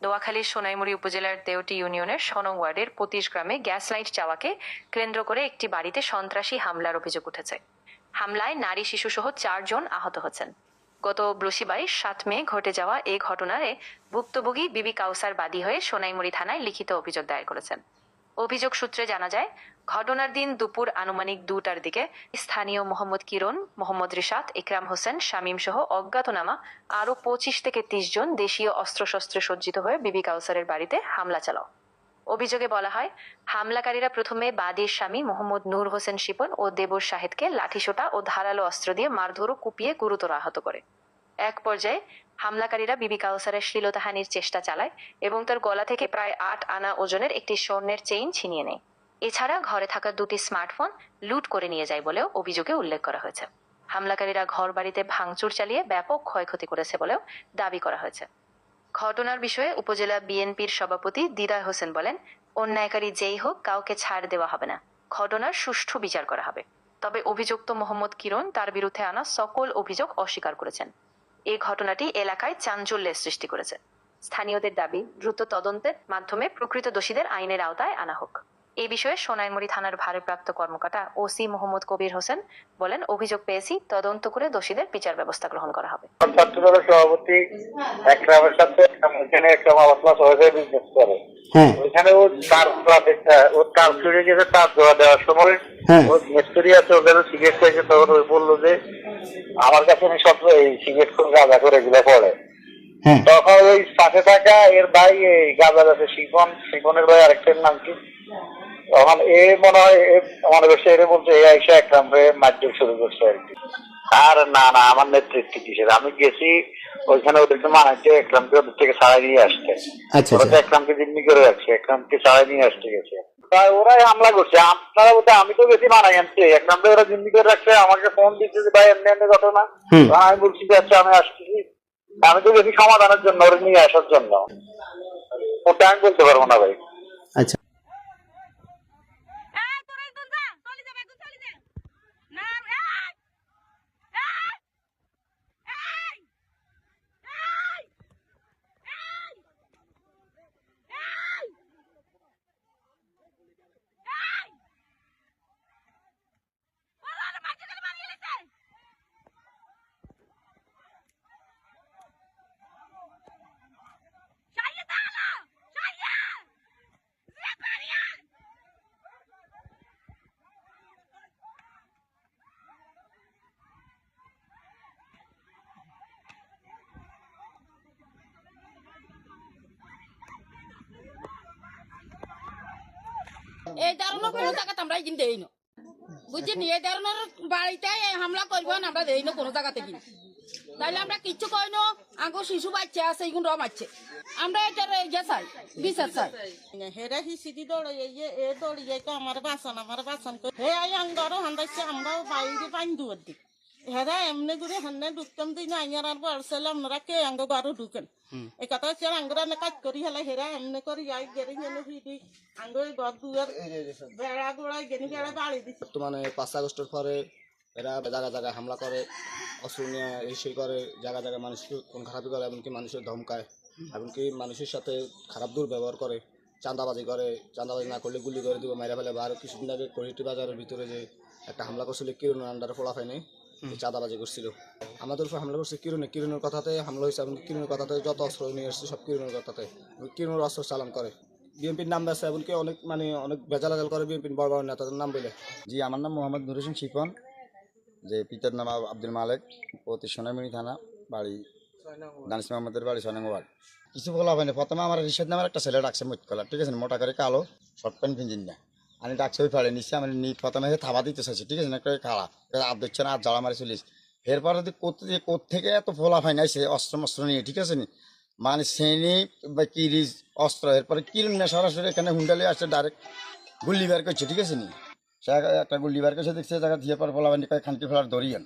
নোয়াখালীর সোনাইমুড়ি উপজেলার দেওটি ইউনিয়নের ৬ নং ওয়ার্ডের ২৫ গ্রামে গ্যাস লাইট চাওয়াকে কেন্দ্র করে একটি বাড়িতে সন্ত্রাসী হামলার অভিযোগ উঠেছে। হামলায় নারী শিশুসহ ৪ জন আহত হয়েছেন। গত বৃহস্পতিবার ৭ মে ঘটে যাওয়া এই ঘটনায় ভুক্তভোগী বিবি কাউসার বাদী হয়ে সোনাইমুড়ি থানায় লিখিত অভিযোগ দায়ের করেছেন। অভিযোগ সূত্রে জানা যায়, ঘটনার দিন দুপুর আনুমানিক ২টার দিকে স্থানীয় মোহাম্মদ কিরণ, মোহাম্মদ রিশাদ, ইকরাম হোসেন, শামীম সহ অজ্ঞাতনামা আরও ২৫ থেকে ৩০ জন দেশীয় অস্ত্রশস্ত্রে সজ্জিত হয়ে বিবি কাউসারের বাড়িতে হামলা চালাও। অভিযোগে বলা হয়, হামলাকারীরা প্রথমে বাদীর স্বামী মোহাম্মদ নূর হোসেন শিপন ও দেবর শাহেদকে লাঠিসোঁটা ও ধারালো অস্ত্র দিয়ে মারধর ও কুপিয়ে গুরুতর আহত করে। এক পর্যায়ে হামলাকারীরা বিবি কাউসারের শ্লীলতাহানির চেষ্টা চালায় এবং তার গলা থেকে প্রায় ৮ আনা ওজনের একটি স্বর্ণের চেইন ছিনিয়ে নেয়। এছাড়া ঘরে থাকা ২টি স্মার্টফোন লুট করে নিয়ে যায় বলেও অভিযোগে উল্লেখ করা হয়েছে। হামলাকারীরা ঘর বাড়িতে ভাঙচুর চালিয়ে ব্যাপক ক্ষয়ক্ষতি করেছে বলেও দাবি করা হয়েছে। ঘটনার বিষয়ে উপজেলা বিএনপির সভাপতি দিদার হোসেন বলেন, অন্যায়কারী যেই হোক কাউকে ছাড় দেওয়া হবে না, ঘটনার সুষ্ঠু বিচার করা হবে। তবে অভিযুক্ত মোহাম্মদ কিরণ তার বিরুদ্ধে আনা সকল অভিযোগ অস্বীকার করেছেন। এই ঘটনাটি এলাকায় চাঞ্চল্যের সৃষ্টি করেছে। স্থানীয়দের দাবি, দ্রুত তদন্তের মাধ্যমে প্রকৃত দোষীদের আইনের আওতায় আনা হোক। এই বিষয়ে সোনাইমুড়ি থানার ভারপ্রাপ্ত কর্মকর্তা ওসি মোহাম্মদ কবির হোসেন বলেন, অভিযোগ পেয়েছি, তদন্ত করে দোষীদের বিচার ব্যবস্থা গ্রহণ করা হবে। ছাত্রদলের সভাপতি একরামের সাথে ওইখানে একটা মামলা হয়েছে, বিজনেস করে ওইখানে ও তার ফিরে গেছে, তার জোড়া দেওয়ার সময় ও মিস্ত্রি আছে, ওদের সিগারেট খাইছে, তখন ওই বললো যে আমার কাছে আমি সব এই সিগারেট করে গাঁজা করে এগুলো পড়ে। তখন ওই পাশে থাকা এর ভাই এই গাঁজা আছে শিপনের ভাই, আরেকটার নাম কি, তখন এ মনে হয় মনে করছে এর বলছে এ আইসা একরাম মারধর শুরু করছে আর কি। আর না আমার নেতৃত্ব কিসের, আমি গেছি ওইখানে ওদেরকে মানাইছে একরামকে ওদের থেকে ছাড়াই নিয়ে আসতে। একরামকে জিম্মি করে রাখছে, একরামকে ছাড়াই নিয়ে আসতে গেছে, ওরাই হামলা করছে। আপনারা বলতে আমি তো বেশি মানাই আনছি, একরামকে ওরা জিম্মি করে রাখছে। আমাকে ফোন দিচ্ছে যে ভাই এমনি এমনি ঘটনা, আমি বলছি যে আচ্ছা আমি আসতেছি, আমি তো বেশি সমাধানের জন্য ওরা নিয়ে আসার জন্য, ওটা আমি বলতে পারবো না ভাই। আচ্ছা, এই ধরনের কোনো জায়গাতে আমরা কিন্তু দেই না, বুঝছেন? এই ধরনের বাড়িতে হামলা করবো না, আমরা দেই না কোনো জায়গাতে কিনা। তাইলে আমরা কিচ্ছু কই না, আগে শিশু বাচ্চা আছে এগুলো মারছে, আমরা এটার ইয়ে চাই, বিচার চাই। হেরা হিসিদি দৌড়িয়ে এ দৌড়িয়ে আমার বাঁচান হে আই আঙ্গারও হান্দাইছে, আমরাও বাইরে পাইন দুয়ার দিক হেরা এমনি করে হান্নে ঢুকতাম দিন আইয়ার আর বাড়ছিল, আপনারা কে আঙ্গ ঘরও ঢুকেন। এই কথা হচ্ছে আঙ্গুরা কাজ করি হেলা হেরা এমনি করি যাই গেড়ে গেলে ভিড়ি আঙ্গ ঘর দুয়ার বেড়া গোড়ায় গেনি বেড়া বাড়ি দিচ্ছে। বর্তমানে 5 আগস্টের পরে এরা জায়গা জায়গায় হামলা করে, অস্ত্র নিয়ে এসে করে, জায়গা জায়গায় মানুষকে কোন খারাপি করে, এমনকি মানুষের ধমকায়, এমনকি মানুষের সাথে খারাপ দুর্ব্যবহার করে, চাঁদাবাজি করে, চাঁদাবাজি না করলে গুলি করে দিব, মেরে ফেলে। আর কিছুদিন আগে কোহিটি বাজারের ভিতরে যে একটা হামলা করছিল, কিরণ আন্ডারে ফোলাফাই নেই, চাঁদাবাজি করছিল, আমাদের উপর হামলা করছে কিরণের কথাতে হামলা হয়েছে। এমনকি কিরণের কথাতে যত অস্ত্র নিয়ে এসছে সব কিরণের কথাতে, কিরণের অস্ত্র চালান করে, বিএনপির নাম বেছে, এমনকি অনেক ভেজাল করে বিএনপির বড় বড় নেতাদের নাম বলে। জি, আমার নাম মোহাম্মদ নুর হোসেন শিপন, যে পিতার নাম আব্দুল মালেক, প্রতি সোনাইমুড়ি থানা, বাড়ি দানিশ মোহাম্মদের বাড়ি 6 নং ওয়ার্ড। কিছু বলা হয়নি, প্রথমে আমার রিশাদ নামের একটা ছেলে ডাকছে মুতকলা, ঠিক আছে, মোটা করে কালো শর্ট প্যান্ট পিঞ্জিন না, আমি ডাকছে ওই ফাড়ে নিচ্ছি, আমি প্রথমে থাবা দিতে চাইছি, ঠিক আছে, একটা খাড়া আর দিচ্ছে না, আর জ্বালা মারি চলিস। এরপর যদি কোথেকে এত ফোলা ফাইনাইছে অস্ত্র মস্ত্র নিয়ে, ঠিক আছে নি, মানে শ্রেণী বা কিরিজ অস্ত্র, এরপরে কিরণ না সরাসরি এখানে হুন্ডালে আসছে, ডাইরেক্ট গুল্লি বের করছে, ঠিক আছে নি, সে একটা গুল্লি বের করছে, দেখছে জায়গা দিয়ে পর ফোলা খানটি ফেলার দরিয়ান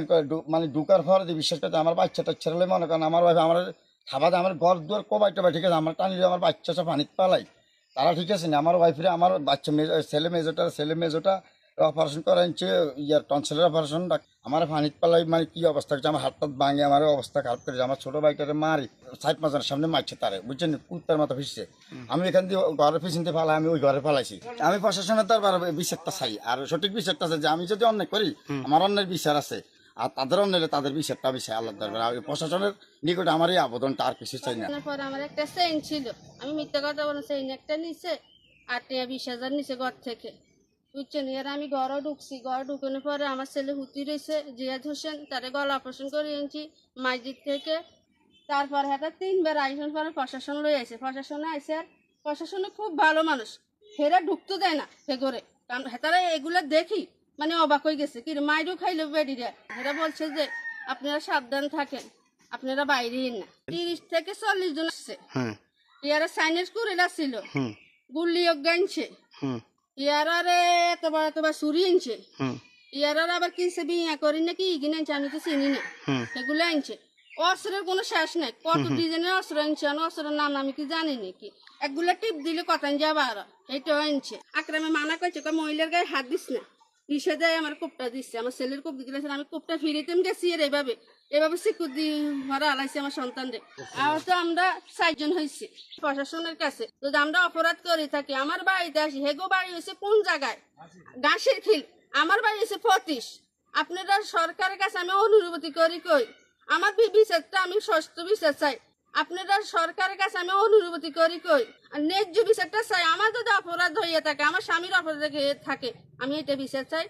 করে মানে ঢুকার পর যে বিশ্বাস করতে আমার বাচ্চা টাচ্ছা হলে মনে করেন আমার ভাই আমার খাবাতে আমার ঘর দুয়ার কোবাই টোবাই, ঠিক আছে, আমার টানলে আমার বাচ্চা সব পানিতে পালাই তারা, ঠিক আছে না, আমার ওয়াইফরে আমার বাচ্চা ছেলে মেজোটা অপারেশন করে আনছে ইয়ার টনসিলের অপারেশন। আমার পানিত পালাই মানে কি অবস্থা হচ্ছে, আমার হাত টাত ভাঙে, আমার অবস্থা খারাপ করেছে। আমার ছোট ভাইটারে মারি 7-5 সামনে মারছে তারে, বুঝছেন, কুত্তার মতো ফিরছে। আমি এখান দিয়ে ঘরের পিছন দিয়ে ফালাই, আমি ওই ঘরে ফালাইছি। আমি প্রশাসনের দরবার বিচারটা চাই, আর সঠিক বিচারটা চাই যে আমি যদি অন্যায় করি আমার অন্যের বিচার আছে, আর তাদের অন্যায় তাদের বিচারটা আমি চাই আল্লাহর দরবারে। আর প্রশাসনের নিকটে আমার এই আবেদনটা, আর কিছু চাই না। পরে আমার একটা চেইন ছিল, আমি মিথ্যা কথা বলে চেইন একটা নিছে, 8-20,000 নিছে ঘর থেকে, বুঝছেন। এর আমি ঘরও ঢুকছি, ঘর ঢুকানোর পরে আমার ছেলে হুতি রয়েছে জিয়াদ হোসেন, তারে গলা অপারেশন করে এনেছি মাইজিদ থেকে। তারপর হ্যাঁ 3বার আইসন পরে প্রশাসন লই আইছে, প্রশাসনে আইসে, আর প্রশাসনে খুব ভালো মানুষ, হেরা ঢুকতে দেয় না সে ঘরে, কারণ হেতারা এগুলো দেখি মানে অবাক হয়ে গেছে, কি মাইরও খাইলো বেডিরা। হেরা বলছে যে আপনারা সাবধান থাকেন, আপনারা বাইরে না। 30 থেকে 40 জন আসছে, ইয়ারা সাইনেস করে ছিল, গুল্লি গাইছে, ইয়ারারে এতবার চুরি আনছে, ইয়ারার আবার কিনছে বিয়া করি নাকি কিনে আনছে, আমি তো চিনি না, সেগুলো আনছে। অস্ত্রের কোনো শেষ নাই, কত ডিজাইনের অস্ত্র আনছে, অস্ত্রের নাম আমি কি জানি নাকি, একগুলা টিপ দিলে কথা যাবা আর এইটাও আনছে। আকরামে মানা করছে, মহিলার গায়ে হাত দিস না, দিশে দেয় আমার কোপটা দিচ্ছে, আমার ছেলের কোপ দিতে, আমি কোপটা ফিরিতেম গেছি, আর এভাবে শিক্ষক দিয়ে ভরা আলাইছে আমার সন্তানরে। আর তো আমরা 4 জন হয়েছি প্রশাসনের কাছে, যদি আমরা অপরাধ করে থাকি, আমার বাড়িতে আসি, হেগো বাড়ি হয়েছে কোন জায়গায়, গাছের খিল, আমার বাড়ি হয়েছে 25। আপনারা সরকারের কাছে আমি অনুরোধ করি, কই আমার বিচারটা আমি সস্ত বিচার চাই, আপনারা সরকারের কাছে আমি অনুরোধ করি, কই আর ন্যায্য বিচারটা চাই। আমার যদি অপরাধ হইয়া থাকে, আমার স্বামীর অপরাধ থাকে, আমি এটা বিচার চাই।